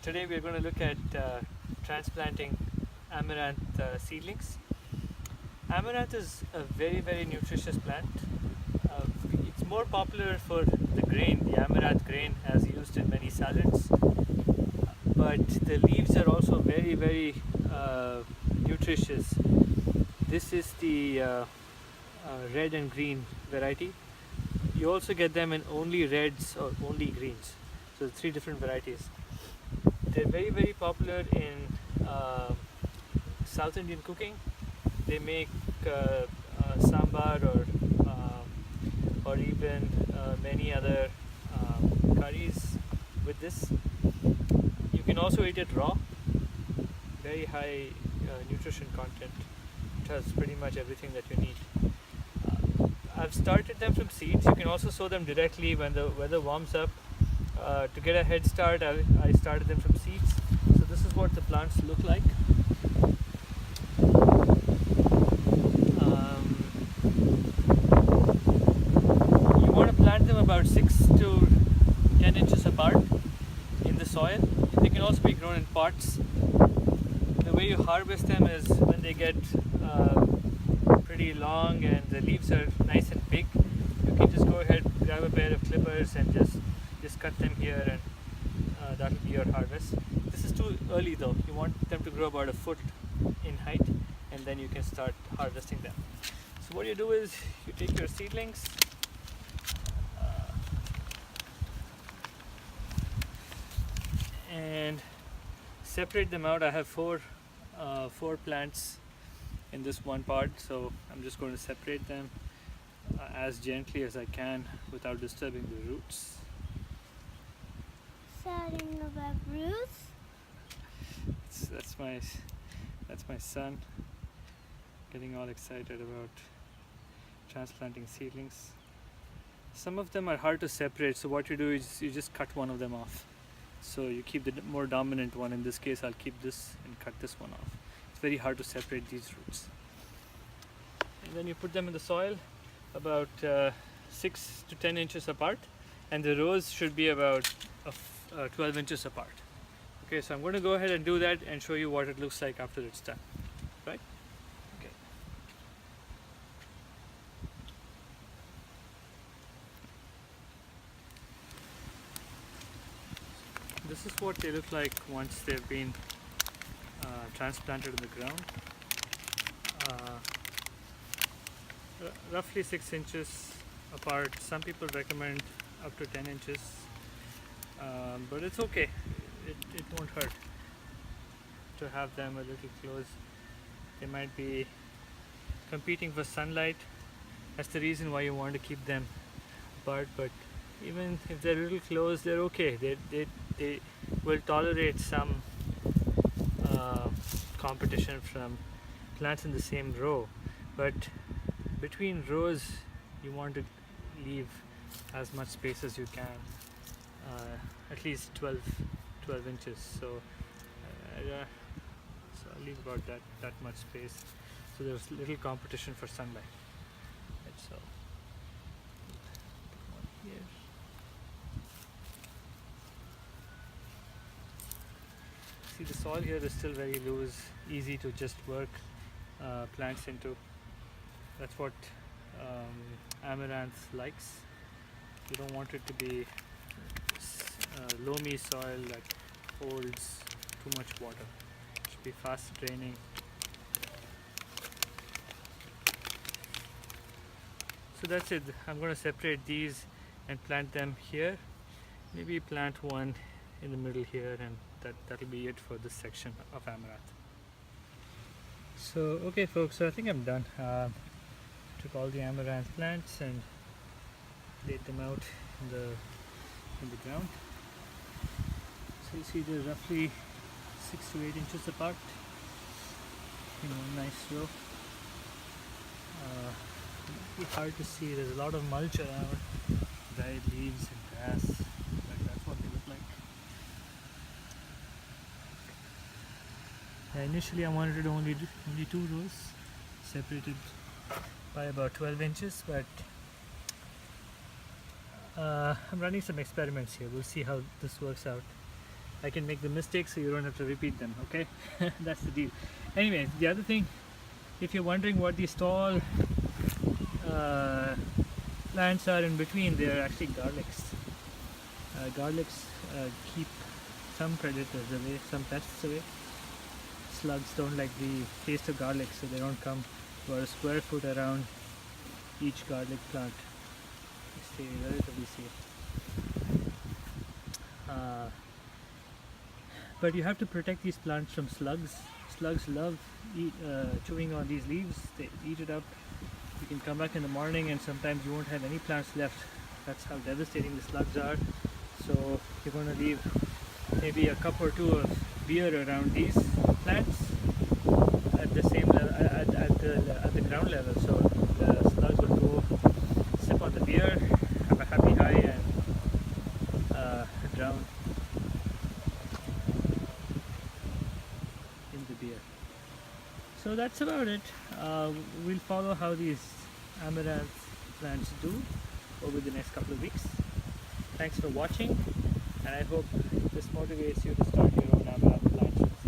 Today we are going to look at transplanting amaranth seedlings. Amaranth is a very nutritious plant. It's more popular for the grain, the amaranth grain, as used in many salads. But the leaves are also very nutritious. This is the red and green variety. You also get them in only reds or only greens. So 3 different varieties. They're very popular in South Indian cooking. They make sambar or even many other curries with this. You can also eat it raw. Very high nutrition content. It has pretty much everything that you need. I've started them from seeds. You can also sow them directly when the weather warms up. To get a head start, I started them from seeds. So this is what the plants look like. You want to plant them about 6 to 10 inches apart in the soil. They can also be grown in pots. The way you harvest them is when they get pretty long and the leaves are nice and big. You can just go ahead, grab a pair of clippers and just cut them here, and that will be your harvest. This is too early though. You want them to grow about a foot in height, and then you can start harvesting them. So what you do is you take your seedlings, and separate them out. I have four plants in this one pod, so I'm just going to separate them as gently as I can without disturbing the roots. Starting about roots. That's my son getting all excited about transplanting seedlings. Some of them are hard to separate, so what you do is you just cut one of them off. So you keep the more dominant one. In this case, I'll keep this and cut this one off. It's very hard to separate these roots. And then you put them in the soil about 6 to 10 inches apart, and the rows should be about 12 inches apart. Okay, so I'm going to go ahead and do that and show you what it looks like after it's done. Right? Okay. This is what they look like once they've been transplanted in the ground. Roughly 6 inches apart. Some people recommend up to 10 inches. But it's okay, it won't hurt to have them a little close. They might be competing for sunlight. That's the reason why you want to keep them apart, but even if they're a little close, they're okay. They will tolerate some competition from plants in the same row, but between rows you want to leave as much space as you can. At least 12 inches, so I'll leave about that much space, so there's little competition for sunlight. Right, so one here. See, the soil here is still very loose, easy to just work plants into. That's what amaranth likes. You don't want it to be loamy soil that holds too much water. It should be fast draining. So that's it. I'm going to separate these and plant them here. Maybe plant one in the middle here, and that'll be it for this section of amaranth. So okay folks, so I think I'm done. Took all the amaranth plants and laid them out in the ground. So you see they're roughly 6 to 8 inches apart in one nice row. It's hard to see, there's a lot of mulch around, dried leaves and grass, but that's what they look like. Initially I wanted only 2 rows separated by about 12 inches, but I'm running some experiments here. We'll see how this works out. I can make the mistakes so you don't have to repeat them, okay? That's the deal. Anyway, the other thing, if you're wondering what these tall plants are in between, they are actually garlics. Garlics keep some predators away, some pests away. Slugs don't like the taste of garlic, so they don't come about a square foot around each garlic plant. They stay relatively safe. But you have to protect these plants from slugs. Slugs love chewing on these leaves. They eat it up. You can come back in the morning and sometimes you won't have any plants left. That's how devastating the slugs are. So you're going to leave maybe a cup or two of beer around these plants at the same level, at the ground level. So the slugs will go sip on the beer, have a happy high, and drown in the beer. So that's about it. We'll follow how these amaranth plants do over the next couple of weeks. Thanks for watching, and I hope this motivates you to start your own amaranth plantations.